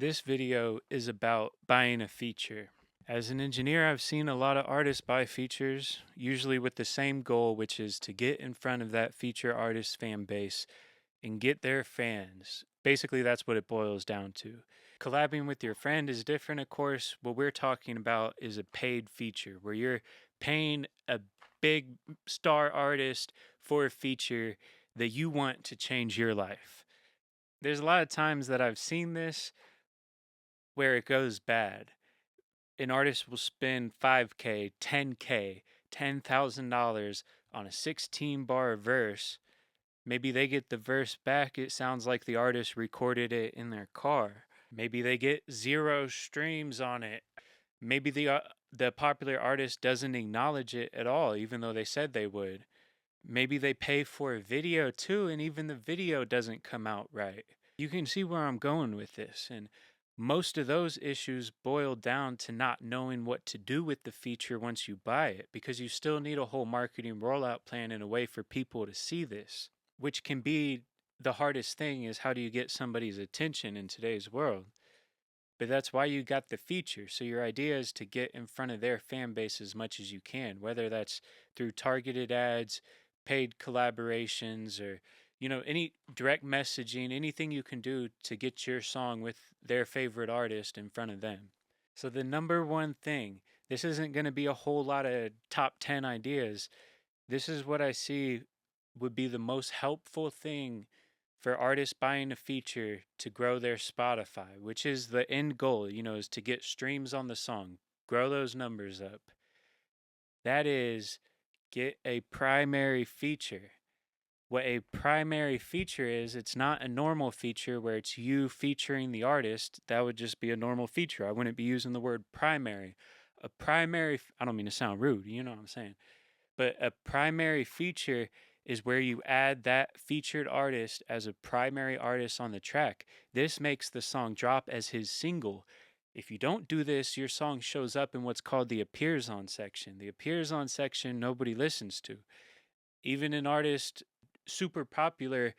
This video is about buying a feature. As an engineer, I've seen a lot of artists buy features, usually with the same goal, which is to get in front of that feature artist's fan base and get their fans. Basically, that's what it boils down to. Collabing with your friend is different, of course. What we're talking about is a paid feature where you're paying a big star artist for a feature that you want to change your life. There's a lot of times that I've seen this where it goes bad. An artist will spend 5K, 10K, $10,000 on a 16 bar verse. Maybe they get the verse back. It sounds like the artist recorded it in their car. Maybe they get 0 streams on it. Maybe the popular artist doesn't acknowledge it at all, even though they said they would. Maybe they pay for a video too, and even the video doesn't come out right. You can see where I'm going with this, and most of those issues boil down to not knowing what to do with the feature once you buy it, because you still need a whole marketing rollout plan and a way for people to see this, which can be the hardest thing is how do you get somebody's attention in today's world? But that's why you got the feature. So your idea is to get in front of their fan base as much as you can, whether that's through targeted ads, paid collaborations, or any direct messaging, anything you can do to get your song with their favorite artist in front of them. So the number one thing, this isn't going to be a whole lot of top 10 ideas. This is what I see would be the most helpful thing for artists buying a feature to grow their Spotify, which is the end goal, is to get streams on the song, grow those numbers up. That is, get a primary feature. What a primary feature is, it's not a normal feature where it's you featuring the artist. That would just be a normal feature. I wouldn't be using the word primary. A primary, I don't mean to sound rude, you know what I'm saying? But a primary feature is where you add that featured artist as a primary artist on the track. This makes the song drop as his single. If you don't do this, your song shows up in what's called the appears on section. The appears on section nobody listens to. Even an artist super popular,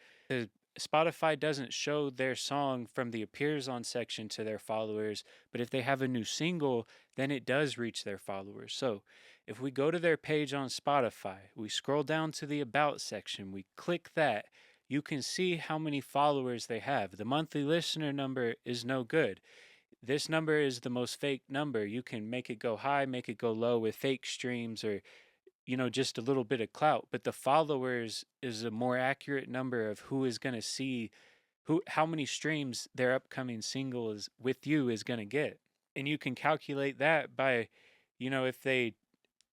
Spotify doesn't show their song from the appears on section to their followers, but if they have a new single, then it does reach their followers. So if we go to their page on Spotify, we scroll down to the about section, we click that, you can see how many followers they have. The monthly listener number is no good. This number is the most fake number. You can make it go high, make it go low with fake streams or just a little bit of clout, but the followers is a more accurate number of who is going to see how many streams their upcoming single is with you is going to get. And you can calculate that by, if they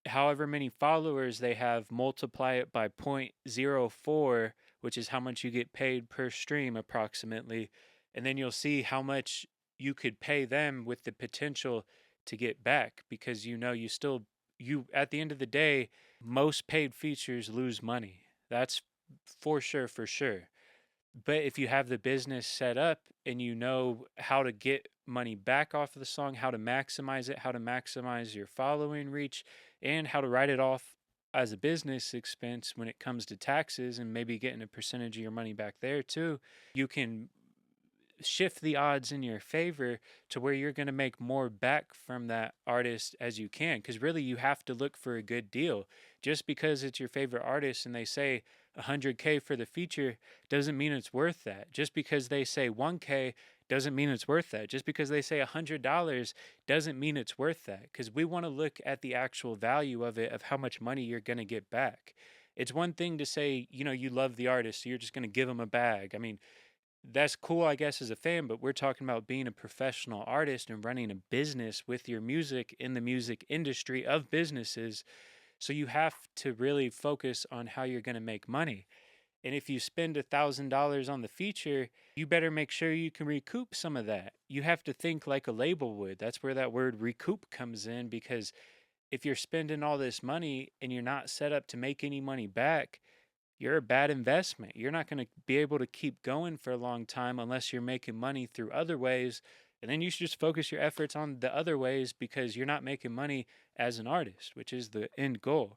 however many followers they have, multiply it by 0.04, which is how much you get paid per stream approximately, and then you'll see how much you could pay them with the potential to get back, because you at the end of the day, most paid features lose money. That's for sure. But if you have the business set up and you know how to get money back off of the song, how to maximize it, how to maximize your following reach, and how to write it off as a business expense when it comes to taxes and maybe getting a percentage of your money back there too, you can shift the odds in your favor to where you're going to make more back from that artist as you can, because really you have to look for a good deal. Just because it's your favorite artist and they say 100K for the feature doesn't mean it's worth that. Just because they say 1K doesn't mean it's worth that. Just because they say $100 doesn't mean it's worth that, because we want to look at the actual value of it, of how much money you're going to get back. It's one thing to say, you love the artist, so you're just going to give them a bag. I mean, that's cool, I guess, as a fan, but we're talking about being a professional artist and running a business with your music in the music industry of businesses. So you have to really focus on how you're going to make money. And if you spend $1,000 on the feature, you better make sure you can recoup some of that. You have to think like a label would. That's where that word recoup comes in, because if you're spending all this money and you're not set up to make any money back, you're a bad investment. You're not going to be able to keep going for a long time unless you're making money through other ways. And then you should just focus your efforts on the other ways, because you're not making money as an artist, which is the end goal.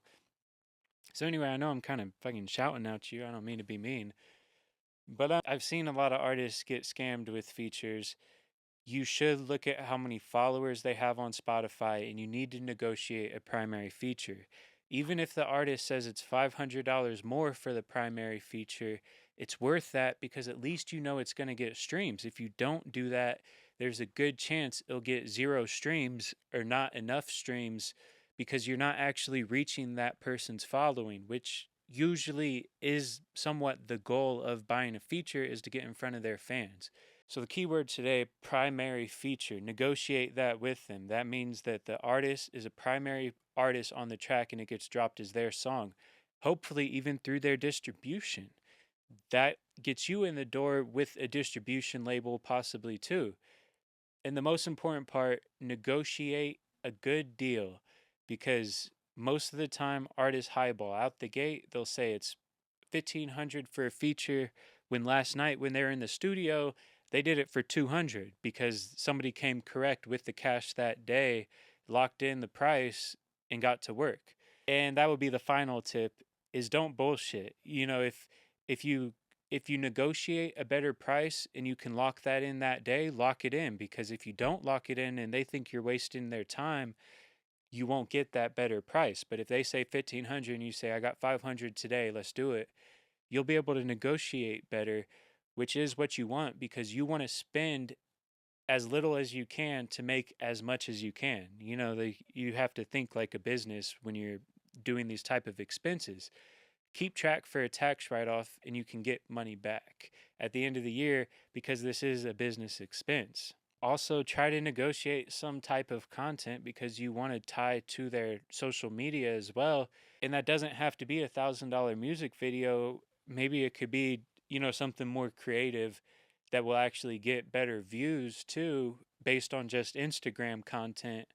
So anyway, I know I'm kind of fucking shouting at you. I don't mean to be mean, but I've seen a lot of artists get scammed with features. you should look at how many followers they have on Spotify and you need to negotiate a primary feature. Even if the artist says it's $500 more for the primary feature, it's worth that because at least you know it's going to get streams. If you don't do that, there's a good chance it'll get zero streams or not enough streams because you're not actually reaching that person's following, which usually is somewhat the goal of buying a feature, is to get in front of their fans. So the keyword today, primary feature, negotiate that with them. That means that the artist is a primary artist on the track and it gets dropped as their song, hopefully even through their distribution. That gets you in the door with a distribution label possibly too. And the most important part, negotiate a good deal, because most of the time artists highball out the gate. They'll say it's 1,500 for a feature when last night when they were in the studio they did it for 200 because somebody came correct with the cash that day, locked in the price, and got to work. And that would be the final tip, is don't bullshit. If you if you negotiate a better price and you can lock that in that day, lock it in, because if you don't lock it in and they think you're wasting their time, you won't get that better price. But if they say 1,500 and you say I got 500 today, let's do it, you'll be able to negotiate better, which is what you want because you want to spend as little as you can to make as much as you can. You have to think like a business when you're doing these type of expenses. Keep track for a tax write-off and you can get money back at the end of the year because this is a business expense. Also, try to negotiate some type of content because you want to tie to their social media as well. And that doesn't have to be $1,000 music video. Maybe it could be, something more creative that will actually get better views too, based on just Instagram content.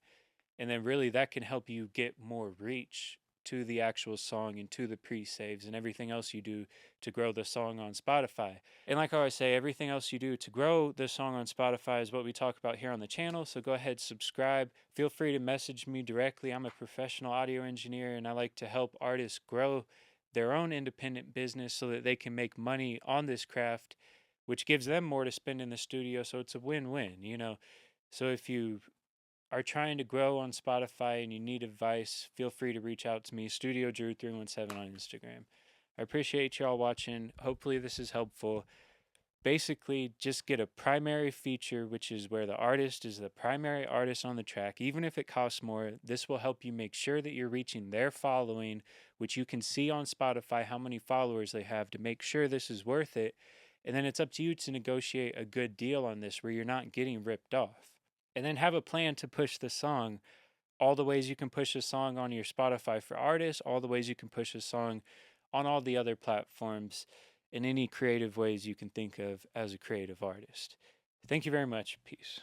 And then really that can help you get more reach to the actual song and to the pre-saves and everything else you do to grow the song on Spotify. And like I always say, everything else you do to grow the song on Spotify is what we talk about here on the channel. So go ahead, subscribe. Feel free to message me directly. I'm a professional audio engineer and I like to help artists grow their own independent business so that they can make money on this craft, which gives them more to spend in the studio. So it's a win-win. So if you are trying to grow on Spotify and you need advice, feel free to reach out to me, Studio Drew 317 on Instagram. I appreciate y'all watching. Hopefully this is helpful. Basically, just get a primary feature, which is where the artist is the primary artist on the track. Even if it costs more, this will help you make sure that you're reaching their following, which you can see on Spotify how many followers they have to make sure this is worth it. And then it's up to you to negotiate a good deal on this where you're not getting ripped off. And then have a plan to push the song. All the ways you can push a song on your Spotify for artists, all the ways you can push a song on all the other platforms, in any creative ways you can think of as a creative artist. Thank you very much. Peace.